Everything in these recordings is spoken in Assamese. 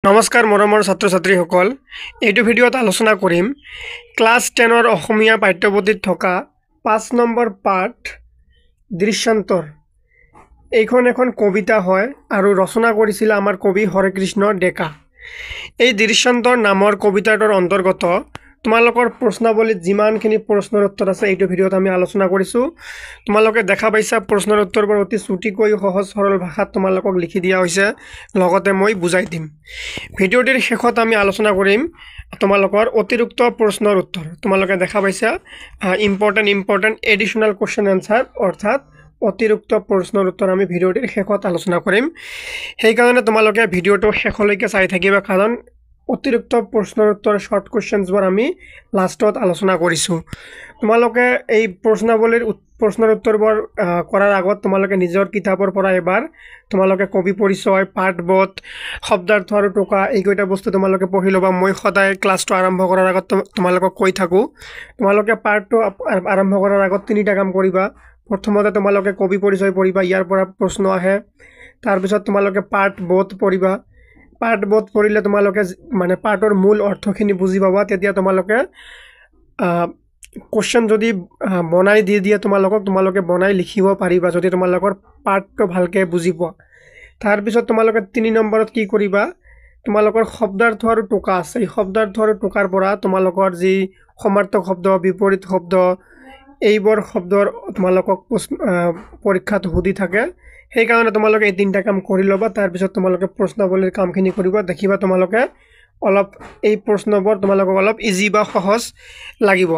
নমস্কাৰ মৰমৰ ছাত্ৰ ছাত্ৰীসকল এইটো ভিডিঅ'ত আলোচনা কৰিম ক্লাছ 10ৰ অসমীয়া পাঠ্যপুথিত থকা 5 নম্বৰ পাঠ দৃশ্যান্তৰ এইখন এখন কবিতা হয় আৰু ৰচনা কৰিছিল আমাৰ কবি হৰেকৃষ্ণ ডেকা এই দৃশ্যান্তৰ নামৰ কবিতাটোৰ অন্তৰ্গত তোমালোকৰ প্ৰশ্নাৱলীত যিমানখিনি প্ৰশ্নৰ উত্তৰ আছে এইটো ভিডিঅ'ত আমি আলোচনা কৰিছো তোমালোকে দেখা পাইছা প্ৰশ্নৰ উত্তৰবোৰ অতি চুটিকৈ সহজ সৰল ভাষাত তোমালোকক লিখি দিয়া হৈছে লগতে মই বুজাই দিম ভিডিঅ'টিৰ শেষত আমি আলোচনা কৰিম তোমালোকৰ অতিৰিক্ত প্ৰশ্নৰ উত্তৰ তোমালোকে দেখা পাইছা ইম্পৰ্টেন্ট এডিশনাল কোৱেশ্চন আনসাৰ অৰ্থাৎ অতিৰিক্ত প্ৰশ্নৰ উত্তৰ আমি ভিডিঅ'টিৰ শেষত আলোচনা কৰিম সেই কাৰণে তোমালোকে ভিডিঅ'টো শেষলৈকে চাই থাকিবা কাৰণ অতিৰিক্ত প্ৰশ্নৰ উত্তৰ শৰ্ট কোৱেশ্চনছবোৰ আমি লাষ্টত আলোচনা কৰিছো তোমালোকে এই প্ৰশ্নৰ উত্তৰবোৰ কৰাৰ আগত তোমালোকে নিজৰ কিতাপৰ পৰা এবাৰ তোমালোকে কবি পৰিচয় পাঠবোধ শব্দাৰ্থ আৰু টোকা এই কয়টা বস্তু তোমালোকে পঢ়ি লবা মই সদায় ক্লাছটো আৰম্ভ কৰাৰ আগত তোমালোকক কৈ থাকো তোমালোকে পাঠটো আৰম্ভ কৰাৰ আগত তিনিটা কাম কৰিবা প্ৰথমতে তোমালোকে কবি পৰিচয় পঢ়িবা ইয়াৰ পৰা প্ৰশ্ন আহে তাৰ পিছত তোমালোকে পাঠবোধ পঢ়িবা পাঠবোধ পঢ়িলে তোমালোকে মানে পাঠৰ মূল অৰ্থখিনি বুজি পাবা তেতিয়া তোমালোকে কোৱেশ্চন যদি বনাই দিয়ে তোমালোকে বনাই লিখিব পাৰিবা যদি তোমালোকৰ পাঠটো ভালকে বুজি পোৱা তাৰ পিছত তোমালোকে 3 নম্বৰত কি কৰিবা তোমালোকৰ শব্দাৰ্থ আৰু টোকা আছে এই শব্দাৰ্থ আৰু টোকাৰ পৰা তোমালোকৰ যি সমাৰ্থক শব্দ বিপৰীত শব্দ এইবোৰ শব্দৰ তোমালোকক পৰীক্ষাত সুধি থাকে সেই কাৰণে তোমালোকে এই তিনটা কাম কৰি লবা তাৰ পিছত তোমালোকে প্ৰশ্নাৱলীৰ কামখিনি কৰিবা দেখিবা তোমালোকে অলপ এই প্ৰশ্নবোৰ তোমালোকক অলপ ইজি বা সহজ লাগিব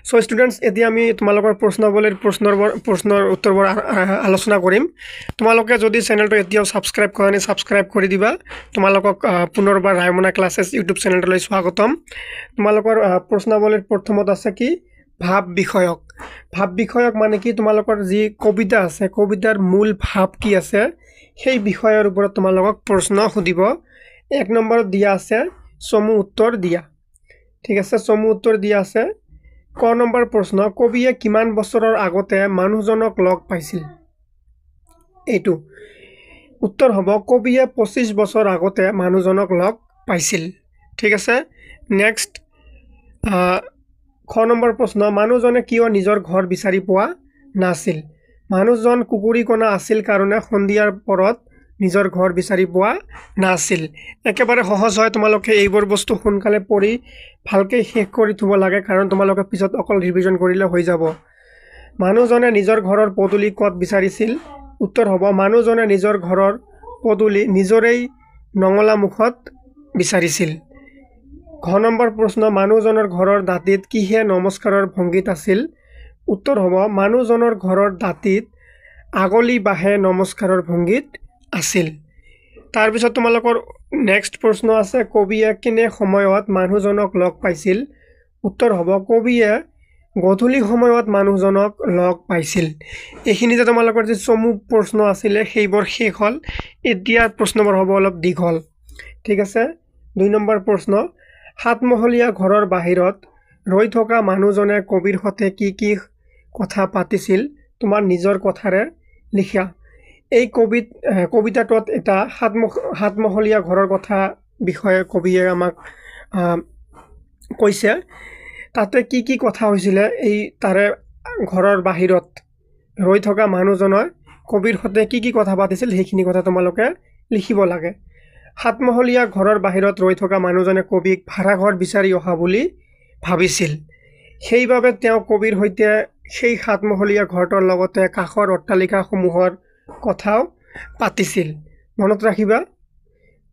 সো স্টুডেন্টস এতিয়া আমি তোমালোকৰ প্ৰশ্নাৱলীৰ প্ৰশ্নৰ উত্তৰবোৰ আলোচনা কৰিম তোমালোকে যদি চেনেলটো এতিয়াও সাবস্ক্ৰাইব কৰা নাই সাবস্ক্ৰাইব কৰি দিবা তোমালোকক পুনৰবাৰ ৰায়মনা ক্লাसेছ ইউটিউব চেনেললৈ স্বাগতম তোমালোকৰ প্ৰশ্নাৱলীৰ প্ৰথমত আছে কি ভাব বিষয়ক মানে কি তোমালোকৰ যি কবিতা আছে কবিতাৰ মূল ভাব কি আছে সেই বিষয়ৰ ওপৰত তোমালোকক প্ৰশ্ন সুধিব এক নম্বৰত দিয়া আছে চমু উত্তৰ দিয়া ঠিক আছে চমু উত্তৰ দিয়া আছে ক নম্বৰ প্ৰশ্ন কবিয়ে কিমান বছৰৰ আগতে মানুহজনক লগ পাইছিল এইটো উত্তৰ হ'ব কবিয়ে 25 বছৰ আগতে মানুহজনক লগ পাইছিল ঠিক আছে নেক্সট খ নম্বৰ প্ৰশ্ন মানুহজনে কিয় নিজৰ ঘৰ বিচাৰি পোৱা নাছিল মানুহজন কুকুৰীকণা আছিল কাৰণে সন্ধিয়াৰ পৰত নিজৰ ঘৰ বিচাৰি পোৱা নাছিল একেবাৰে সহজ হয় তোমালোকে এইবোৰ বস্তু সোনকালে পঢ়ি ভালকৈ শেষ কৰি থব লাগে কাৰণ তোমালোকে পিছত অকল ৰিভিজন কৰিলে হৈ যাব মানুহজনে নিজৰ ঘৰৰ পদুলি কত বিচাৰিছিল উত্তৰ হ'ব মানুহজনে নিজৰ ঘৰৰ পদুলি নিজৰেই নঙলা মুখত বিচাৰিছিল ঘ নম্বৰ প্ৰশ্ন মানুহজনৰ ঘৰৰ দাঁতিত কিহে নমস্কাৰৰ ভংগীত আছিল উত্তৰ হ'ব মানুহজনৰ ঘৰৰ দাঁতিত আগলি বাহে নমস্কাৰৰ ভংগীত আছিল তাৰ পিছত তোমালোকৰ নেক্সট প্ৰশ্ন আছে কবিয়ে কিনে সময়ত মানুহজনক লগ পাইছিল উত্তৰ হ'ব কবিয়ে গধূলি সময়ত মানুহজনক লগ পাইছিল এইখিনি যে তোমালোকৰ যে চমু প্ৰশ্ন আছিল সেইবোৰ শেষ হ'ল এতিয়া প্ৰশ্নবোৰ হ'ব অলপ দীঘল ঠিক আছে 2 নম্বৰ প্ৰশ্ন সাতমহলীয়া ঘৰৰ বাহিৰত ৰৈ থকা মানুহজনে কবিৰ সতে কি কথা পাতিছিল তোমাৰ নিজৰ কথাৰে লিখা এই কবিতাটোত এটা সাতমহলীয়া ঘৰৰ কথা বিষয়ে কবিয়ে আমাক কৈছে তাতে কি কথা হৈছিল এই তাৰে ঘৰৰ বাহিৰত ৰৈ থকা মানুহজনৰ কবিৰ সতে কি কথা পাতিছিল সেইখিনি কথা তোমালোকে লিখিব লাগে সাতমহলীয়া ঘৰৰ বাহিৰত ৰৈ থকা মানুহজনে কবিক ভাড়া ঘৰ বিচাৰি অহা বুলি ভাবিছিল সেইবাবে তেওঁ কবিৰ সৈতে সেই সাতমহলীয়া ঘৰটোৰ লগতে কাষৰ অট্টালিকাসমূহৰ কথাও পাতিছিল মনত ৰাখিবা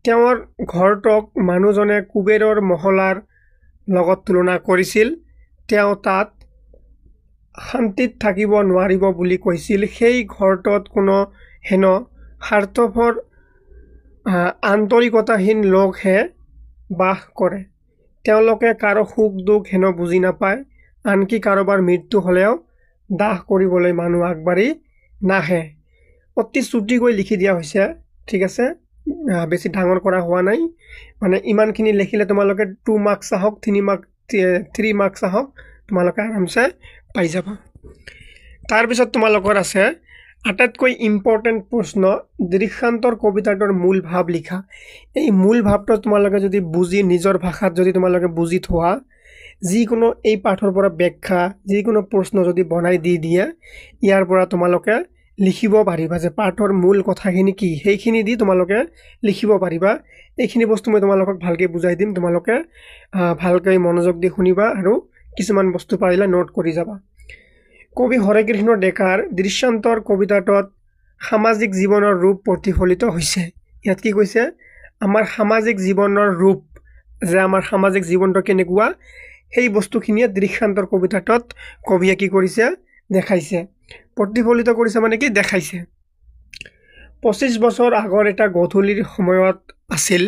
তেওঁৰ ঘৰটোক মানুহজনে কুবেৰৰ মহলাৰ লগত তুলনা কৰিছিল তেওঁ তাত শান্তিত থাকিব নোৱাৰিব বুলি কৈছিল সেই ঘৰটোত কোনো হেন স্বাৰ্থপৰ আন্তৰিকতাহীন লোকহে বাস কৰে তেওঁলোকে কাৰো সুখ দুখ হেন বুজি নাপায় আনকি কাৰোবাৰ মৃত্যু হলেও দাহ কৰিবলৈ মানুহ আগবাঢ়ি নাহে অতি চুটিকৈ লিখি দিয়া হৈছে ঠিক আছে বেছি ডাঙৰ কৰা হোৱা নাই মানে ইমানখিনি লিখিলে তোমালোকে 2 মাৰ্কস আহক 3 মাৰ্কস আহক তোমালোকে আৰামছে পাই যাবা তাৰ পিছত তোমালোকৰ আছে আটাইতকৈ ইম্পৰ্টেণ্ট প্ৰশ্ন দৃষ্টান্তৰ কবিতাটোৰ মূল ভাৱ লিখা। এই মূল ভাৱটো তোমালোকে যদি বুজি নিজৰ ভাষাত যদি তোমালোকে বুজি থোৱা, যিকোনো এই পাঠৰ পৰা ব্যাখ্যা যিকোনো প্ৰশ্ন যদি বনাই দি দিয়ে, ইয়াৰ পৰা তোমালোকে লিখিব পাৰিবা যে পাঠৰ মূল কথাখিনি কি, সেইখিনি দি তোমালোকে লিখিব পাৰিবা। এইখিনি বস্তু মই তোমালোকক ভালকৈ বুজাই দিম, তোমালোকে ভালকৈ মনোযোগ দি শুনিবা আৰু কিছুমান বস্তু পাৰিলে নোট কৰি যাবা। কবি হৰেকৃষ্ণ ডেকাৰ দৃষ্টান্তৰ কবিতাটোত সামাজিক জীৱনৰ ৰূপ প্ৰতিফলিত হৈছে। ইয়াত কি কৈছে, আমাৰ সামাজিক জীৱনৰ ৰূপ, যে আমাৰ সামাজিক জীৱনটো কেনেকুৱা, সেই বস্তুখিনিয়ে দৃষ্টান্তৰ কবিতাটোত কবিয়ে কি কৰিছে, দেখাইছে। প্ৰতিফলিত কৰিছে মানে কি, দেখাইছে। 25 বছৰ আগৰ এটা গধূলিৰ সময়ত আছিল।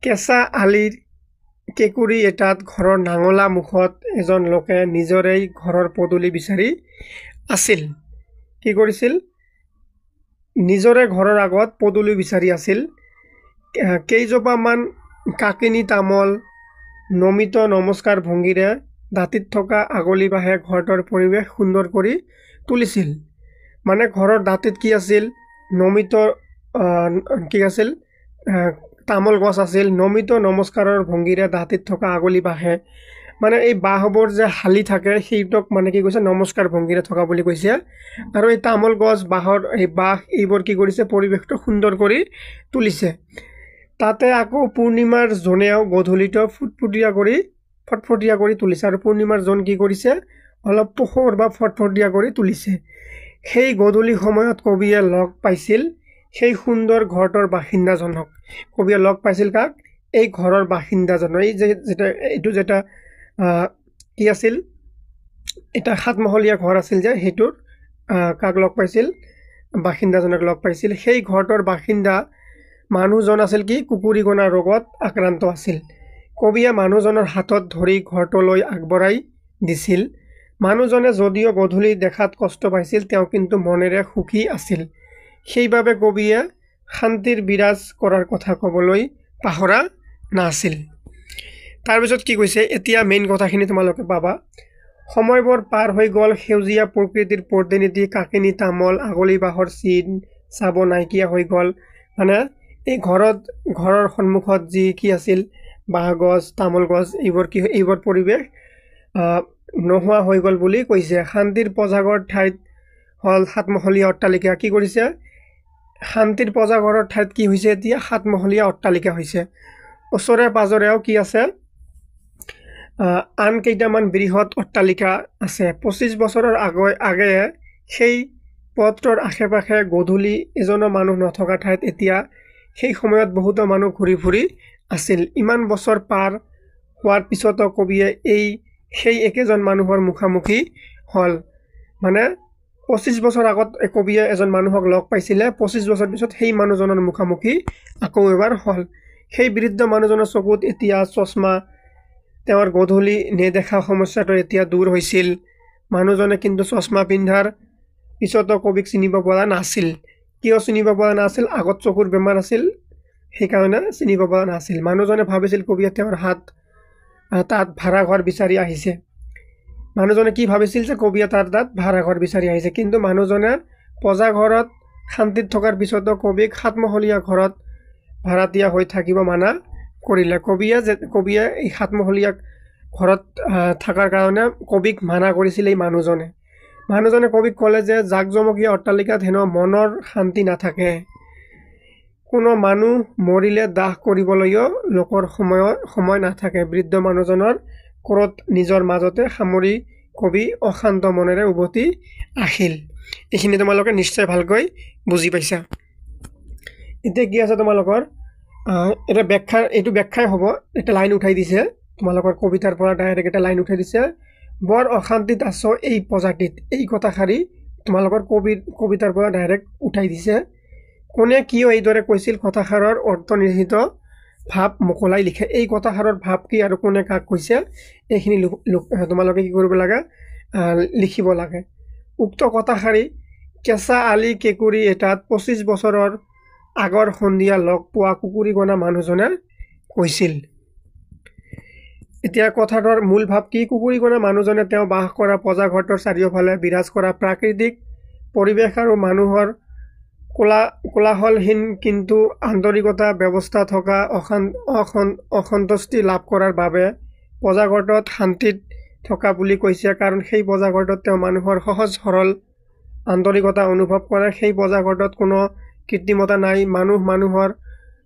কেঁচা আলিৰ কেঁকুৰি এটাত ঘৰৰ নাঙলা মুখত এজন লোকে নিজৰেই ঘৰৰ পদূলি বিচাৰি আছিল। কি কৰিছিল, নিজৰে ঘৰৰ আগত পদূলি বিচাৰি আছিল। কেইজোপামান কাকিনী তামোল নমিত নমস্কাৰ ভংগীৰে দাঁতিত থকা আগলি বাঁহে ঘৰটোৰ পৰিৱেশ সুন্দৰ কৰি তুলিছিল। মানে ঘৰৰ দাঁতিত কি আছিল, নমিত কি আছিল, তামোল গছ আছিল। নমিত নমস্কাৰৰ ভংগীৰে দাঁতিত থকা আগলি বাঁহে, মানে এই বাঁহবোৰ যে হালি থাকে সেইটোক মানে কি কৈছে, নমস্কাৰ ভংগীৰে থকা বুলি কৈছে। আৰু এই তামোল গছ বাঁহৰ এই বাঁহ এইবোৰ কি কৰিছে, পৰিৱেশটো সুন্দৰ কৰি তুলিছে। তাতে আকৌ পূৰ্ণিমাৰ জোনেও গধূলিটো ফটফটীয়া কৰি তুলিছে। আৰু পূৰ্ণিমাৰ জোন কি কৰিছে, অলপ পোহৰ বা ফটফটীয়া কৰি তুলিছে। সেই গধূলি সময়ত কবিয়ে লগ পাইছিল সেই সুন্দৰ ঘৰটোৰ বাসিন্দাজনক। কবিয়ে লগ পাইছিল কাক, এই ঘৰৰ বাসিন্দাজনক। এই এইটো যেটা কি আছিল, এটা সাতমহলীয়া ঘৰ আছিল যে, সেইটোৰ কাক লগ পাইছিল, বাসিন্দাজনক লগ পাইছিল। সেই ঘৰটোৰ বাসিন্দা মানুহজন আছিল কি, কুকুৰীগনা ৰোগত আক্ৰান্ত আছিল। কবিয়ে মানুহজনৰ হাতত ধৰি ঘৰটোলৈ আগবঢ়াই দিছিল। মানুহজনে যদিও গধূলি দেখাত কষ্ট পাইছিল, তেওঁ কিন্তু মনেৰে সুখী আছিল। সেইবাবে কবিয়ে শান্তিৰ বিৰাজ কৰাৰ কথা ক'বলৈ পাহৰা নাছিল। তাৰপিছত কি কৈছে, এতিয়া মেইন কথাখিনি তোমালোকে পাবা। সময়বোৰ পাৰ হৈ গ'ল, সেউজীয়া প্ৰকৃতিৰ প্ৰতিনিধি কাকিনী তামোল আগলি বাঁহৰ চিন চাব নাইকিয়া হৈ গ'ল। মানে এই ঘৰৰ সন্মুখত যি কি আছিল, বাঁহ গছ তামোল গছ, এইবোৰ পৰিৱেশ নোহোৱা হৈ গ'ল বুলি কৈছে। শান্তিৰ পজাগৰ ঠাইত হ'ল সাতমহলীয়া অট্টালিকা। কি কৰিছে, শান্তিৰ পজাঘৰৰ ঠাইত কি হৈছে, এতিয়া সাতমহলীয়া অট্টালিকা হৈছে। ওচৰে পাজৰেও কি আছে, আন কেইটামান বৃহৎ অট্টালিকা আছে। 25 বছৰৰ আগে সেই পথটোৰ আশে পাশে গধূলি এজনো মানুহ নথকা ঠাইত এতিয়া সেই সময়ত বহুতো মানুহ ঘূৰি ফুৰি আছিল। ইমান বছৰ পাৰ হোৱাৰ পিছতো কবিয়ে সেই একেজন মানুহৰ মুখামুখি হ'ল। মানে 25 বছৰ আগত কবিয়ে এজন মানুহক লগ পাইছিলে, 25 বছৰ পিছত সেই মানুহজনৰ মুখামুখি আকৌ এবাৰ হ'ল। সেই বৃদ্ধ মানুহজনৰ চকুত এতিয়া চশমা, তেওঁৰ গধূলি নেদেখা সমস্যাটো এতিয়া দূৰ হৈছিল। মানুহজনে কিন্তু চশমা পিন্ধাৰ পিছতো কবিক চিনিব পৰা নাছিল। কিয় চিনিব পৰা নাছিল, আগত চকুৰ বেমাৰ আছিল, সেইকাৰণে চিনিব পৰা নাছিল। মানুহজনে ভাবিছিল কবিয়ে তেওঁৰ তাত ভাড়া ঘৰ বিচাৰি আহিছে। মানুহজনে কি ভাবিছিল যে কবিয়ে তাত ভাড়া ঘৰ বিচাৰি আহিছে, কিন্তু মানুহজনে পজা ঘৰত শান্তিত থকাৰ পিছতো কবিক সাতমহলীয়া ঘৰত ভাড়াতীয়া হৈ থাকিব মানা কৰিলে। কবিয়ে এই সাতমহলীয়া ঘৰত থকাৰ কাৰণে কবিক মানা কৰিছিল এই মানুহজনে কবিক ক'লে যে জাকজমকীয়া অট্টালিকাত হেনো মনৰ শান্তি নাথাকে। কোনো মানুহ মৰিলে দাহ কৰিবলৈও লোকৰ সময় নাথাকে। বৃদ্ধ মানুহজনৰ ক্ৰোধ নিজৰ মাজতে সামৰি কবি অশান্ত মনেৰে উভতি আহিল। এইখিনি তোমালোকে নিশ্চয় ভালকৈ বুজি পাইছা। এতিয়া কি আছে তোমালোকৰ, এইটো ব্যাখ্যাই হ'ব। এটা লাইন উঠাই দিছে তোমালোকৰ কবিতাৰ পৰা, ডাইৰেক্ট এটা লাইন উঠাই দিছে। বৰ অশান্তিত আছ এই প্ৰজাতিত, এই কথাষাৰি তোমালোকৰ কবিতাৰ পৰা ডাইৰেক্ট উঠাই দিছে। কোনে কিয় এইদৰে কৈছিল, কথাষাৰৰ অন্তৰ্নিহিত ভাৱ মোকলাই লিখে। এই কথাষাৰৰ ভাৱ কি আৰু কোনে কাক কৈছে, এইখিনি তোমালোকে কি কৰিব লাগে, লিখিব লাগে। উক্ত কথাষাৰি কেঁচা আলি কেঁকুৰি এটাত 25 বছৰৰ আগৰ সন্ধিয়া লগ পোৱা কুকুৰীগনা মানুহজনে কৈছিল। এতিয়া কথাটোৰ মূল ভাৱ কি, কুকুৰীগনা মানুহজনে তেওঁ বাস কৰা পজা ঘৰটোৰ চাৰিওফালে বিৰাজ কৰা প্ৰাকৃতিক পৰিৱেশ আৰু মানুহৰ কোলাহলহীন কিন্তু আন্তৰিকতা ব্যৱস্থা থকা অসন্তুষ্টি লাভ কৰাৰ বাবে পঁজাঘৰটোত শান্তিত থকা বুলি কৈছে। কাৰণ সেই পঁজাঘৰটোত তেওঁ মানুহৰ সহজ সৰল আন্তৰিকতা অনুভৱ কৰে। সেই পঁজাঘৰটোত কোনো কৃত্ৰিমতা নাই।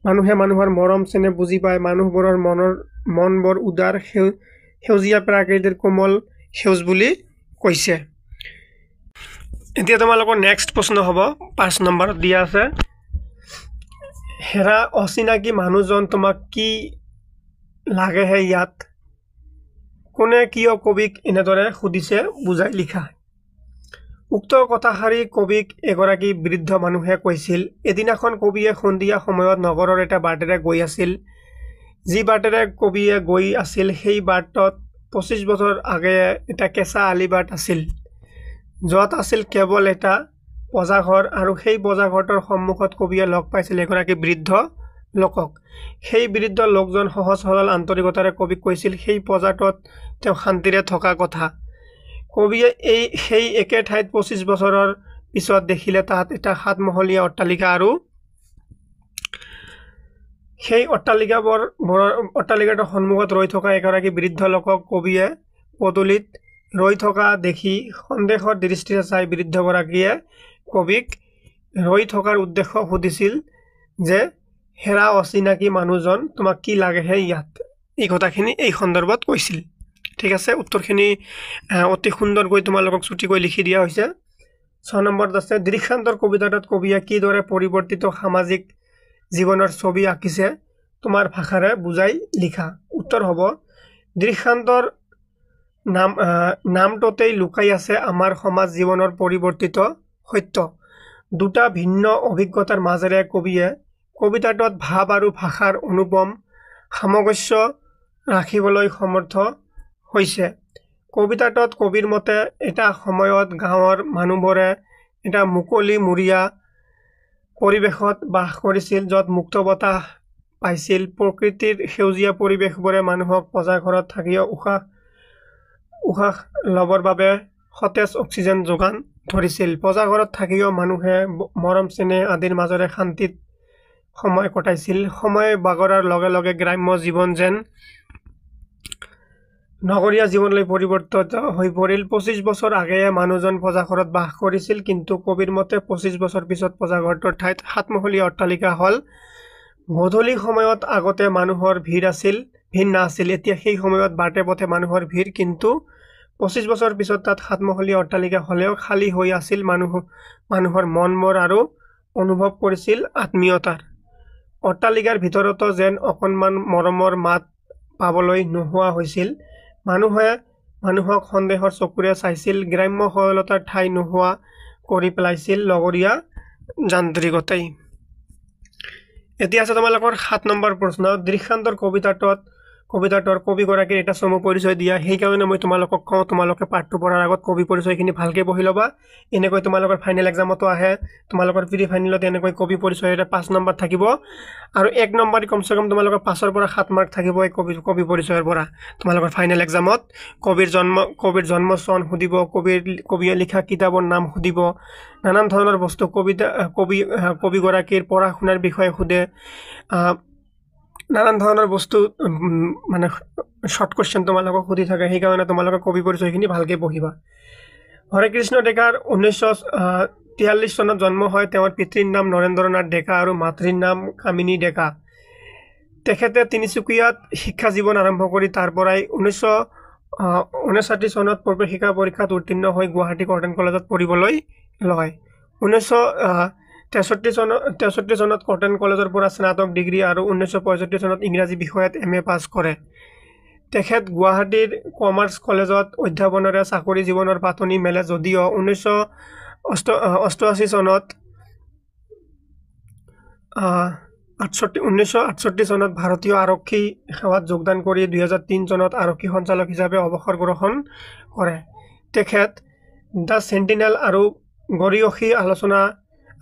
মানুহে মানুহৰ মৰম চেনেহ বুজি পায়। মানুহবোৰৰ মনবোৰ উদাৰ, সেউজীয়া প্ৰাকৃতিৰ কোমল সেউজ বুলি কৈছে। এতিয়া তোমালোকৰ নেক্সট প্ৰশ্ন হ'ব 5 নম্বৰত দিয়া আছে, হেৰা অচিনাকি মানুহজন তোমাক কি লাগেহে ইয়াত? কোনে কিয় কবিক এনেদৰে সুধিছে বুজাই লিখা। উক্ত কথাষাৰি কবিক এগৰাকী বৃদ্ধ মানুহে কৈছিল। এদিনাখন কবিয়ে সন্ধিয়া সময়ত নগৰৰ এটা বাটেৰে গৈ আছিল। যি বাটেৰে কবিয়ে গৈ আছিল সেই বাটত 25 বছৰ আগেয়ে এটা কেঁচা আলিবাট আছিল, য'ত আছিল কেৱল এটা পঁজাঘৰ, আৰু সেই পঁজাঘৰটোৰ সন্মুখত কবিয়ে লগ পাইছিল এগৰাকী বৃদ্ধ লোকক। সেই বৃদ্ধ লোকজন সহজ সৰল আন্তৰিকতাৰে কবিক কৈছিল সেই পঁজাটোত তেওঁ শান্তিৰে থকা কথা। কবিয়ে সেই একে ঠাইত 25 বছৰৰ পিছত দেখিলে তাত এটা 7-মহলীয়া অট্টালিকা, আৰু সেই অট্টালিকাটোৰ সন্মুখত ৰৈ থকা এগৰাকী বৃদ্ধ লোকক কবিয়ে পদূলিত ৰৈ থকা দেখি সন্দেহৰ দৃষ্টিৰে চাই বৃদ্ধগৰাকীয়ে কবিক ৰৈ থকাৰ উদ্দেশ্য সুধিছিল যে, হেৰা অচিনাকি মানুহজন তোমাক কি লাগেহে ইয়াত? এই কথাখিনি এই সন্দৰ্ভত কৈছিল। ঠিক আছে, উত্তৰখিনি অতি সুন্দৰকৈ তোমালোকক চুটিকৈ লিখি দিয়া হৈছে। 6 নম্বৰত আছে, দৃষ্টান্তৰ কবিতাটোত কবিয়ে কিদৰে পৰিৱৰ্তিত সামাজিক জীৱনৰ ছবি আঁকিছে তোমাৰ ভাষাৰে বুজাই লিখা। উত্তৰ হ'ব, দৃষ্টান্তৰ নামটোতেই লুকাই আছে আমাৰ সমাজ জীৱনৰ পৰিৱৰ্তিত সত্য। দুটা ভিন্ন অভিজ্ঞতাৰ মাজেৰে কবিয়ে কবিতাটোত ভাৱ আৰু ভাষাৰ অনুপম সামঞ্জস্য ৰাখিবলৈ সমৰ্থ হৈছে। কবিতাটোত কবিৰ মতে এটা সময়ত গাঁৱৰ মানুহবোৰে এটা মুকলিমূৰীয়া পৰিৱেশত বাস কৰিছিল, য'ত মুক্ত বতাহ পাইছিল। প্ৰকৃতিৰ সেউজীয়া পৰিৱেশবোৰে মানুহক পঁজাঘৰত থাকিও উশাহ ল'বৰ বাবে সতেজ অক্সিজেন যোগান ধৰিছিল। পঁজাঘৰত থাকিও মানুহে মৰম চেনেহ আদিৰ মাজেৰে শান্তিত সময় কটাইছিল। সময় বাগৰাৰ লগে লগে গ্ৰাম্য জীৱন যেন নগৰীয়া জীৱনলৈ পৰিৱৰ্তিত হৈ পৰিল। 25 বছৰ আগেয়ে মানুহজন পঁজাঘৰত বাস কৰিছিল, কিন্তু কবিৰ মতে 25 বছৰ পিছত পঁজাঘৰটোৰ ঠাইত 7-মহলীয়া অট্টালিকা হ'ল। গধূলি সময়ত আগতে মানুহৰ ভিৰ নাছিল, এতিয়া সেই সময়ত বাটে পথে মানুহৰ ভিৰ, কিন্তু 25 বছৰ পিছত তাত 7-মহলীয়া অট্টালিকা হ'লেও খালী হৈ আছিল। মানুহৰ মনবোৰ আৰু অনুভৱ কৰিছিল আত্মীয়তাৰ। অট্টালিকাৰ ভিতৰতো যেন অকণমান মৰমৰ মাত পাবলৈ নোহোৱা হৈছিল। মানুহে মানুহক সন্দেহৰ চকুৰে চাইছিল। গ্ৰাম্য সৰলতাৰ ঠাই নোহোৱা কৰি পেলাইছিল নগৰীয়া যান্ত্ৰিকতাই। এতিয়া আছে তোমালোকৰ 7 নম্বৰ প্ৰশ্ন, দৃষ্টান্তৰ কবিতাটোৰ কবিগৰাকীৰ এটা চমু পৰিচয় দিয়া। সেইকাৰণে মই তোমালোকক কওঁ, তোমালোকে পাঠটো পঢ়াৰ আগত কবি পৰিচয়খিনি ভালকৈ পঢ়ি ল'বা। এনেকৈ তোমালোকৰ ফাইনেল এক্সামতো আহে, তোমালোকৰ প্ৰি ফাইনেলত এনেকৈ কবি পৰিচয়ৰে 5 নম্বৰ থাকিব, আৰু 1 নম্বৰ কমচে কম তোমালোকৰ 5ৰ পৰা 7 মাৰ্ক থাকিব এই কবি পৰিচয়ৰ পৰা। তোমালোকৰ ফাইনেল এক্সামত কবিৰ জন্ম চন সুধিব, কবিয়ে লিখা কিতাপৰ নাম সুধিব, নানান ধৰণৰ বস্তু কবিগৰাকীৰ পঢ়া শুনাৰ বিষয়ে সোধে, নানান ধৰণৰ বস্তু মানে শ্বৰ্ট কুৱেশ্যন তোমালোকক সুধি থাকে। সেইকাৰণে তোমালোকে কবি পৰিচয়খিনি ভালকৈ পঢ়িবা। হৰেকৃষ্ণ ডেকাৰ 1943 চনত জন্ম হয়। তেওঁৰ পিতৃৰ নাম নৰেন্দ্ৰ নাথ ডেকা আৰু মাতৃৰ নাম কামিনী ডেকা। তেখেতে তিনিচুকীয়াত শিক্ষা জীৱন আৰম্ভ কৰি তাৰ পৰাই 1959 চনত প্ৰৱেশিকা পৰীক্ষাত উত্তীৰ্ণ হৈ গুৱাহাটী কটন কলেজত পঢ়িবলৈ লয়। 1963 চনত কটন কলেজৰ পৰা স্নাতক ডিগ্ৰী আৰু 1965 চনত ইংৰাজী বিষয়ত MA পাছ কৰে। তেখেত গুৱাহাটীৰ কমাৰ্চ কলেজত অধ্যাপনেৰে চাকৰি জীৱনৰ পাতনি মেলে, যদিও 1968 চনত ভাৰতীয় আৰক্ষী সেৱাত যোগদান কৰি 2003 চনত আৰক্ষী সঞ্চালক হিচাপে অৱসৰ গ্ৰহণ কৰে। তেখেত দ্য চেণ্টিনেল আৰু গৰিয়সী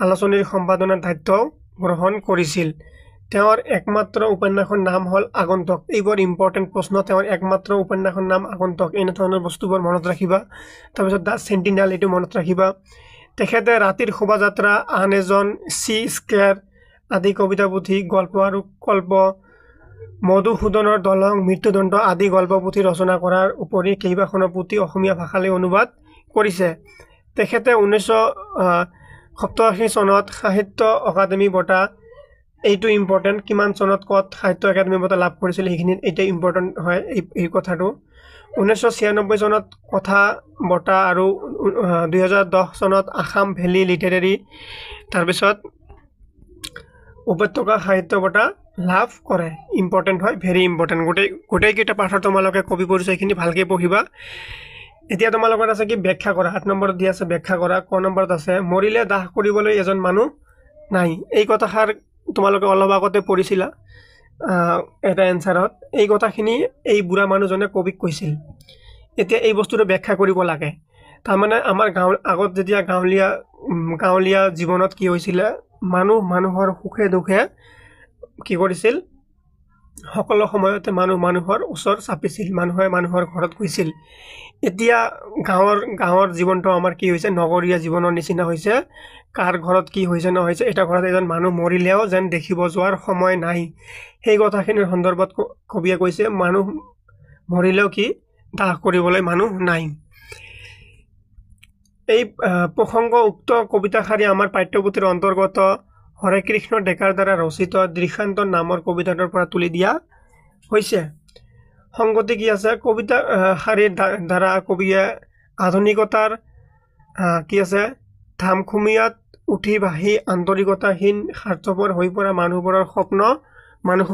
আলোচনীৰ সম্পাদনাৰ দায়িত্ব গ্ৰহণ কৰিছিল। তেওঁৰ একমাত্ৰ উপন্যাসৰ নাম হ'ল আগন্তুক। এইবোৰ ইম্পৰ্টেণ্ট প্ৰশ্ন। তেওঁৰ একমাত্ৰ উপন্যাসৰ নাম আগন্তুক। এনে ধৰণৰ বস্তুবোৰ মনত ৰাখিবা। তাৰপিছত দ্য চেণ্টিনেল, এইটো মনত ৰাখিবা। তেখেতে ৰাতিৰ শোভাযাত্ৰা, আন এজন, চি স্কেয়াৰ আদি কবিতা পুথি, গল্প আৰু কল্প, মধুসূদনৰ দলং, মৃত্যুদণ্ড আদি গল্প পুথি ৰচনা কৰাৰ উপৰি কেইবাখনো পুথি অসমীয়া ভাষালৈ অনুবাদ কৰিছে। তেখেতে 1987 চনত সাহিত্য অকাডেমী বঁটা, এইটো ইম্পৰ্টেণ্ট, কিমান চনত ক'ত সাহিত্য একাডেমী বঁটা লাভ কৰিছিল সেইখিনিত এইটো ইম্পৰ্টেণ্ট হয় এই কথাটো। 1996 চনত কথা বঁটা আৰু 2010 চনত আসাম ভেলী লিটাৰেৰী, তাৰপিছত উপত্যকা সাহিত্য বঁটা লাভ কৰে। ইম্পৰ্টেণ্ট হয়, ভেৰি ইম্পৰ্টেণ্ট। গোটেইকেইটা পাঠৰ তোমালোকে কবি পৰিচয়খিনি ভালকৈ পঢ়িবা। এতিয়া তোমালোকৰ আছে কি ব্যাখ্যা কৰা, 8 নম্বৰত দি আছে ব্যাখ্যা কৰা। ক নম্বৰত আছে মৰিলে দাহ কৰিবলৈ এজন মানুহ নাই। এই কথাষাৰ তোমালোকে অলপ আগতে পঢ়িছিলা এটা এনচাৰত। এই কথাখিনি এই বুঢ়া মানুহজনে কবিক কৈছিল। এতিয়া এই বস্তুটো ব্যাখ্যা কৰিব লাগে। তাৰমানে আমাৰ আগত যেতিয়া গাঁৱলীয়া জীৱনত কি হৈছিলে, মানুহৰ সুখে দুখে কি কৰিছিল, সকলো সময়তে মানুহৰ ওচৰ চাপিছিল, মানুহে মানুহৰ ঘৰত গৈছিল। এতিয়া গাঁৱৰ জীৱনটো আমাৰ কি হৈছে, নগৰীয়া জীৱনৰ নিচিনা হৈছে। কাৰ ঘৰত কি হৈছে নহৈছে, এটা ঘৰত এজন মানুহ মৰিলেও যেন দেখিব যোৱাৰ সময় নাই। সেই কথাখিনিৰ সন্দৰ্ভত কবিয়ে কৈছে মানুহ মৰিলেও কি দাহ কৰিবলৈ মানুহ নাই। এই প্ৰসংগ উক্ত কবিতাশাৰী আমাৰ পাঠ্যপুথিৰ অন্তৰ্গত হৰে কৃষ্ণ ডেকাৰ দ্বাৰা ৰচিত দৃষ্টান্ত নামৰ কবিতাটোৰ পৰা তুলি দিয়া হৈছে। সংগতি কি আছে, কবিতা শাৰীৰ দ্বাৰা কবিয়ে আধুনিকতাৰ কি আছে ধামখুমীয়াত উঠি ভাহি আন্তৰিকতাহীন স্বাৰ্থপৰ হৈ পৰা মানুহবোৰৰ স্বপ্ন,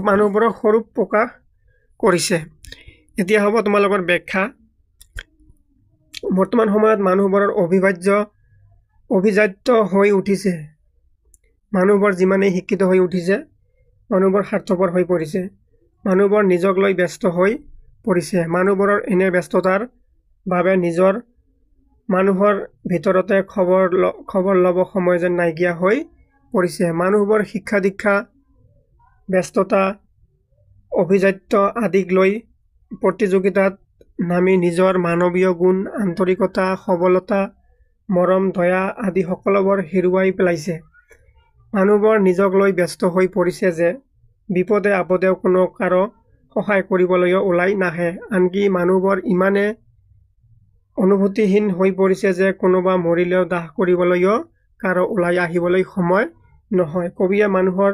মানুহবোৰৰ স্বৰূপ প্ৰকাশ কৰিছে। এতিয়া হ'ব তোমালোকৰ ব্যাখ্যা। বৰ্তমান সময়ত মানুহবোৰৰ অভিজাত্য হৈ উঠিছে। মানুহবোৰ যিমানেই শিক্ষিত হৈ উঠিছে, মানুহবোৰ স্বাৰ্থপৰ হৈ পৰিছে। মানুহবোৰ নিজক লৈ ব্যস্ত হৈ পৰিছে। মানুহবোৰৰ এনে ব্যস্ততাৰ বাবে মানুহৰ ভিতৰতে খবৰ ল'ব সময় যেন নাইকিয়া হৈ পৰিছে। মানুহবোৰ শিক্ষা দীক্ষা, ব্যস্ততা, অভিজাত্য আদিক লৈ প্ৰতিযোগিতাত নামি নিজৰ মানৱীয় গুণ, আন্তৰিকতা, সবলতা, মৰম, দয়া আদি সকলোবোৰ হেৰুৱাই পেলাইছে। মানুহবোৰ নিজক লৈ ব্যস্ত হৈ পৰিছে যে বিপদে আপদেও কোনো কাৰো সহায় কৰিবলৈও ওলাই নাহে। আনকি মানুহবোৰ ইমানে অনুভূতিহীন হৈ পৰিছে যে কোনোবা মৰিলেও দাহ কৰিবলৈও কাৰো ওলাই আহিবলৈ সময় নহয়। কবিয়ে মানুহৰ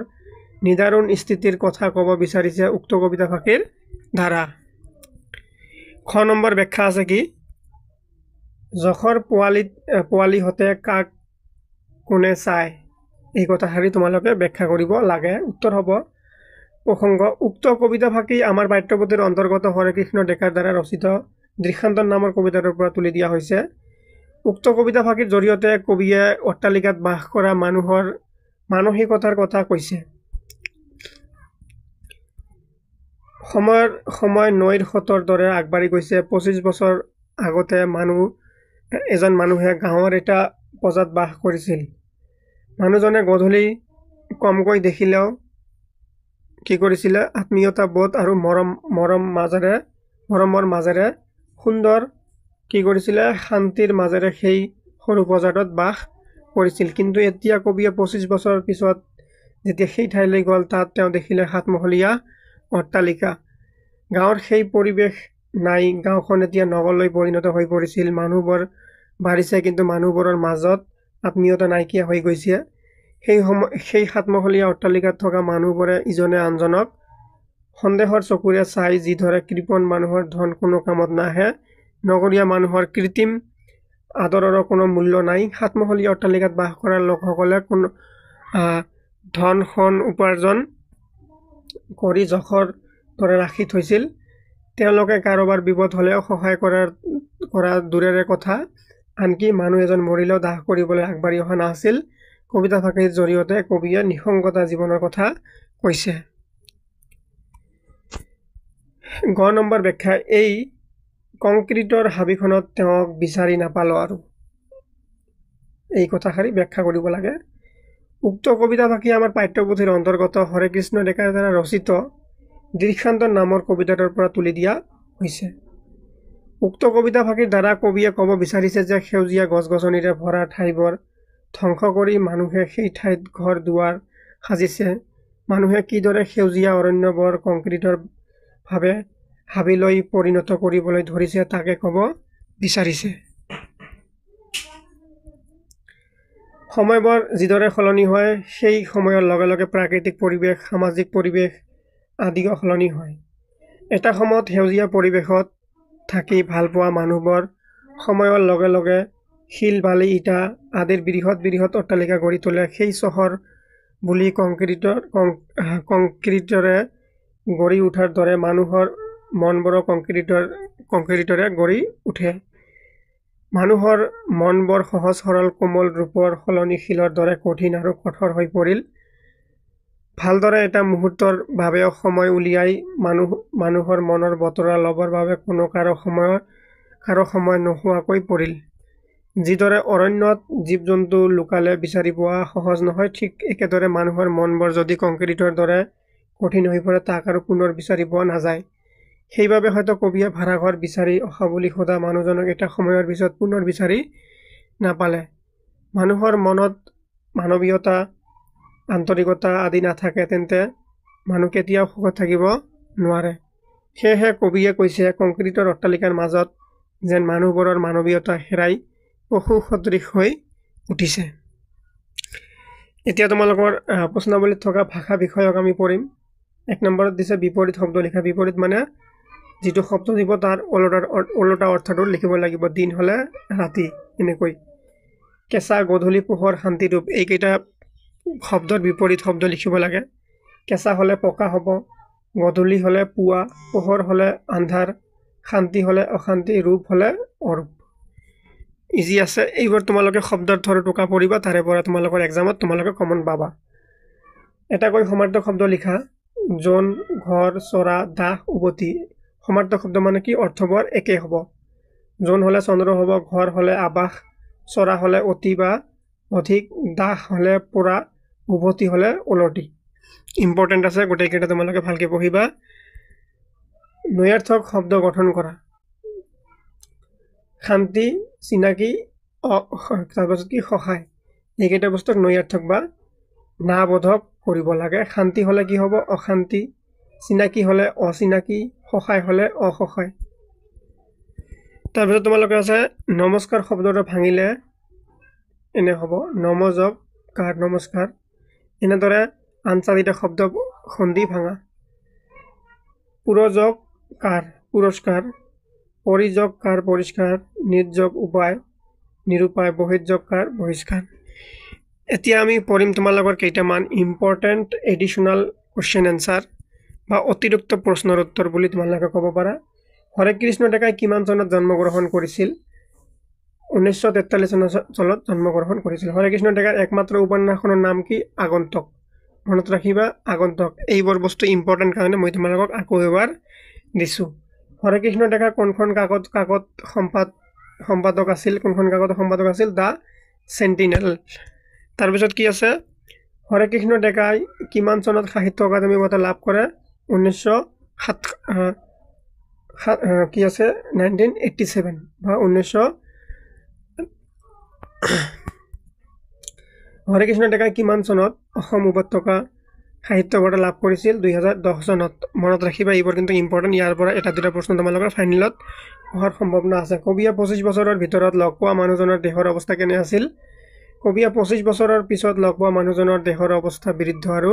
নিদাৰুণ স্থিতিৰ কথা ক'ব বিচাৰিছে উক্ত কবিতা ফাঁকিৰ দ্বাৰা। খ নম্বৰ ব্যাখ্যা আছে কি, জখৰ পোৱালিহঁতে কাক কোনে চায়, এই কথাষাৰি তোমালোকে ব্যাখ্যা কৰিব লাগে। উত্তৰ হ'ব প্ৰসংগ উক্ত কবিতা ফাঁকি আমাৰ পাঠ্যপুথিৰ অন্তৰ্গত হৰে কৃষ্ণ ডেকাৰ দ্বাৰা ৰচিত দৃষ্টান্ত নামৰ কবিতাটোৰ পৰা তুলি দিয়া হৈছে। উক্ত কবিতা ফাঁকিৰ জৰিয়তে কবিয়ে অট্টালিকাত বাস কৰা মানুহৰ মানসিকতাৰ কথা কৈছে। সময় নৈৰ সোঁতৰ দৰে আগবাঢ়ি গৈছে। 25 বছৰ আগতে এজন মানুহে গাঁৱৰ এটা পঁজাত বাস কৰিছিল। মানুহজনে গধূলি কমকৈ দেখিলেও কি কৰিছিলে, আত্মীয়তা বোধ আৰু মৰমৰ মাজেৰে সুন্দৰ কি কৰিছিলে, শান্তিৰ মাজেৰে সেই সৰু পঁজাটোত বাস কৰিছিল। কিন্তু এতিয়া কবিয়ে 25 বছৰ পিছত যেতিয়া সেই ঠাইলৈ গ'ল, তাত তেওঁ দেখিলে সাতমহলীয়া অট্টালিকা। গাঁৱৰ সেই পৰিৱেশ নাই। গাঁওখন এতিয়া নগৰলৈ পৰিণত হৈ পৰিছিল। মানুহবোৰ বাঢ়িছে, কিন্তু মানুহবোৰৰ মাজত আত্মীয়তা নাইকিয়া হৈ গৈছে। সেই সাতমহলীয়া অট্টালিকাত থকা মানুহবোৰে ইজনে আনজনক সন্দেহৰ চকুৰে চাই, যিদৰে কৃপণ মানুহৰ ধন কোনো কামত নাহে, নগৰীয়া মানুহৰ কৃত্ৰিম আদৰৰো কোনো মূল্য নাই। সাতমহলীয়া অট্টালিকাত বাস কৰা লোকসকলে কোনো ধন সোণ উপাৰ্জন কৰি জখৰ দৰে ৰাখি থৈছিল। তেওঁলোকে কাৰোবাৰ বিপদ হ'লেও সহায় কৰা দূৰৰে কথা, আনকি মানুহ এজন মৰিলেও দাহ কৰিবলৈ আগবাঢ়ি অহা নাছিল। কবিতা ফাঁকিৰ জৰিয়তে কবিয়ে নিঃসংগতা জীৱনৰ কথা কৈছে। গ নম্বৰ ব্যাখ্যা, এই কংক্ৰিটৰ হাবিখনত তেওঁক বিচাৰি নাপালো আৰু, এই কথাষাৰি ব্যাখ্যা কৰিব লাগে। উক্ত কবিতা ফাঁকি আমাৰ পাঠ্যপুথিৰ অন্তৰ্গত হৰে কৃষ্ণ ডেকাৰ দ্বাৰা ৰচিত দৃষ্টান্ত নামৰ কবিতাটোৰ পৰা তুলি দিয়া হৈছে। উক্ত কবিতা ফাঁকিৰ দ্বাৰা কবিয়ে ক'ব বিচাৰিছে যে সেউজীয়া গছ গছনিৰে ভৰা ঠাইবোৰ ধ্বংস কৰি মানুহে সেই ঠাইত ঘৰ দুৱাৰ সাজিছে। মানুহে কিদৰে সেউজীয়া অৰণ্যবোৰ কংক্ৰিটৰ ভাৱে হাবিলৈ পৰিণত কৰিবলৈ ধৰিছে তাকে ক'ব বিচাৰিছে। সময়বোৰ যিদৰে সলনি হয় সেই সময়ৰ লগে লগে প্ৰাকৃতিক পৰিৱেশ, সামাজিক পৰিৱেশ আদিও সলনি হয়। এটা সময়ত সেউজীয়া পৰিৱেশত থাকি ভাল পোৱা মানুহবোৰ সময়ৰ লগে লগে শিল, বালি, ইটা আদিৰ বৃহৎ অট্টালিকা গঢ়ি তোলে। সেই চহৰ বুলি কংক্ৰিটৰে গঢ়ি উঠাৰ দৰে মানুহৰ মনবোৰো কংক্ৰিটৰে গঢ়ি উঠে। মানুহৰ মনবোৰ সহজ সৰল কোমল ৰূপৰ সলনি শিলৰ দৰে কঠিন আৰু কঠোৰ হৈ পৰিল। ভালদৰে এটা মুহূৰ্তৰ বাবেও সময় উলিয়াই মানুহৰ মনৰ বতৰা ল'বৰ বাবে কোনো কাৰো সময় নোহোৱাকৈ পৰিল। যিদৰে অৰণ্যত জীৱ-জন্তু লুকালে বিচাৰি পোৱা সহজ নহয়, ঠিক একেদৰে মানুহৰ মনবোৰ যদি কংক্ৰিটৰ দৰে কঠিন হৈ পৰে তাক আৰু পুনৰ বিচাৰি পোৱা নাযায়। সেইবাবে হয়তো কবিয়ে ভাড়াঘৰ বিচাৰি অহা বুলি সোধা মানুহজনক এটা সময়ৰ পিছত পুনৰ বিচাৰি নাপালে। মানুহৰ মনত মানৱীয়তা, আন্তৰিকতা আদি নাথাকে তেন্তে মানুহ কেতিয়াও সুখত থাকিব নোৱাৰে। সেয়েহে কবিয়ে কৈছে, কংক্ৰিটৰ অট্টালিকাৰ মাজত যেন মানুহবোৰৰ মানৱীয়তা হেৰাই পশু সদৃশ হৈ উঠিছে। এতিয়া তোমালোকৰ প্ৰশ্নাৱলীত থকা ভাষা বিষয়ক আমি পঢ়িম। 1 নম্বৰত দিছে বিপৰীত শব্দ লিখা। বিপৰীত মানে যিটো শব্দ দিব তাৰ ওলোটা অৰ্থটো লিখিব লাগিব। দিন হ'লে ৰাতি এনেকৈ। কেঁচা, গধূলি, পোহৰ, শান্তিৰূপ এইকেইটা শব্দৰ বিপৰীত শব্দ লিখিব লাগে। কেঁচা হ'লে পকা হ'ব, গধূলি হ'লে পুৱা, পোহৰ হ'লে আন্ধাৰ, শান্তি হ'লে অশান্তি, ৰূপ হ'লে অৰূপ। ইজি আছে। এইবোৰ তোমালোকে শব্দৰ থৰ টোকা পঢ়িবা, তাৰে পৰা তোমালোকৰ এক্সামত তোমালোকে কমন পাবা। এটাকৈ সমাৰ্থক শব্দ লিখা। জোন, ঘৰ, চৰা, দাস, উভতি। সমাৰ্থক শব্দ মানে কি? অৰ্থবোৰ একে হ'ব। জোন হ'লে চন্দ্ৰ হ'ব, ঘৰ হ'লে আৱাস, চৰা হ'লে অতি বা অধিক, দাস হ'লে পৰা, উভতি হ'লে ওলটি। ইম্পৰ্টেণ্ট আছে, গোটেইকেইটা তোমালোকে ভালকৈ পঢ়িবা। নৈয়াৰ্থক শব্দ গঠন কৰা। শান্তি, চিনাকি, তাৰপাছত কি? সহায়। এইকেইটা বস্তুক নৈয়াৰ্থক বা নাবোধক কৰিব লাগে। শান্তি হ'লে কি হ'ব? অশান্তি। চিনাকি হ'লে অচিনাকি, সহায় হ'লে অসহায়। তাৰপিছত তোমালোকে আছে নমস্কাৰ শব্দটো ভাঙিলে এনে হ'ব। নমযোগ কাৰ, নমস্কাৰ। এনেদৰে আনচাৰিটা শব্দ সন্ধি ভাঙা। পুৰযোগ কাৰ, পুৰস্কাৰ। পৰিযোগ কাৰ, পৰিষ্কাৰ। নিৰ্যোগ উপায়, নিৰুপায়। বহিৰ্যোগ কাৰ, বহিষ্কাৰ। এতিয়া আমি পঢ়িম তোমালোকৰ কেইটামান ইম্পৰ্টেণ্ট এডিশ্যনেল কুৱেশ্যন এনচাৰ বা অতিৰিক্ত প্ৰশ্নৰ উত্তৰ বুলি তোমালোকে ক'ব পাৰা। হৰে কৃষ্ণ ডেকাই কিমান চনত জন্মগ্ৰহণ কৰিছিল? 1943 চনত জন্মগ্ৰহণ কৰিছিল। হৰে কৃষ্ণ ডেকাৰ একমাত্ৰ উপন্যাসখনৰ নাম কি? আগন্তুক। মনত ৰাখিবা, আগন্তুক। এইবোৰ বস্তু ইম্পৰ্টেণ্ট কাৰণে মই তোমালোকক আকৌ এবাৰ দিছোঁ। হৰে কৃষ্ণ ডেকা কোনখন কাকত সম্পাদক আছিল? কোনখন কাকত সম্পাদক আছিল? The sentinel. তাৰপিছত কি আছে? হৰে কৃষ্ণ ডেকাই কিমান চনত সাহিত্য অকাডেমী বঁটা লাভ কৰে? 1987 বা 1900। হৰে কৃষ্ণ ডেকাই কিমান চনত অসম উপত্যকা সাহিত্য বঁটা লাভ কৰিছিল? 2010 চনত। মনত ৰাখিবা, এইবোৰ কিন্তু ইম্পৰ্টেণ্ট। ইয়াৰ পৰা এটা দুটা প্ৰশ্ন তোমালোকৰ ফাইনেলত অহাৰ সম্ভাৱনা আছে। কবিয়ে 25 বছৰৰ ভিতৰত লগ পোৱা মানুহজনৰ দেহৰ অৱস্থা কেনে আছিল? কবিয়ে 25 বছৰৰ পিছত লগ পোৱা মানুহজনৰ দেহৰ অৱস্থা বৃদ্ধ আৰু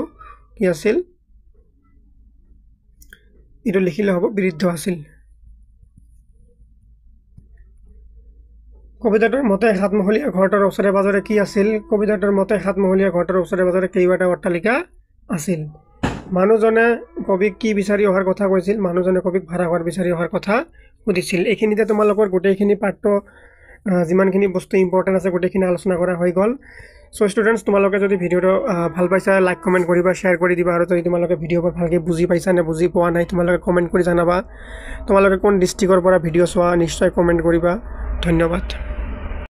কি আছিল? এইটো লিখিলে হ'ব, বৃদ্ধ আছিল। কবিতাটোৰ মতে সাতমহলীয়া ঘৰটোৰ ওচৰে পাজৰে কি আছিল? কবিতাটোৰ মতে সাতমহলীয়া ঘৰটোৰ ওচৰে পাজৰে কেইবাটা অট্টালিকা আছিল। মানুহজনে কবিক কি বিচাৰি অহাৰ কথা কৈছিল? মানুহজনে কবিক ভাড়াঘৰ বিচাৰি অহাৰ কথা সুধিছিল। এইখিনিতে তোমালোকৰ গোটেইখিনি পাঠ্য যিমানখিনি বস্তু ইম্পৰ্টেণ্ট আছে গোটেইখিনি আলোচনা কৰা হৈ গ'ল। চ' ষ্টুডেণ্টছ, তোমালোকে যদি ভিডিঅ'টো ভাল পাইছা লাইক কমেণ্ট কৰিবা, শ্বেয়াৰ কৰি দিবা, আৰু যদি তোমালোকে ভিডিঅ'বোৰ ভালকৈ বুজি পাইছা নে বুজি পোৱা নাই তোমালোকে কমেণ্ট কৰি জনাবা। তোমালোকে কোন ডিষ্ট্ৰিক্টৰ পৰা ভিডিঅ' চোৱা নিশ্চয় কমেণ্ট কৰিবা। ধন্যবাদ।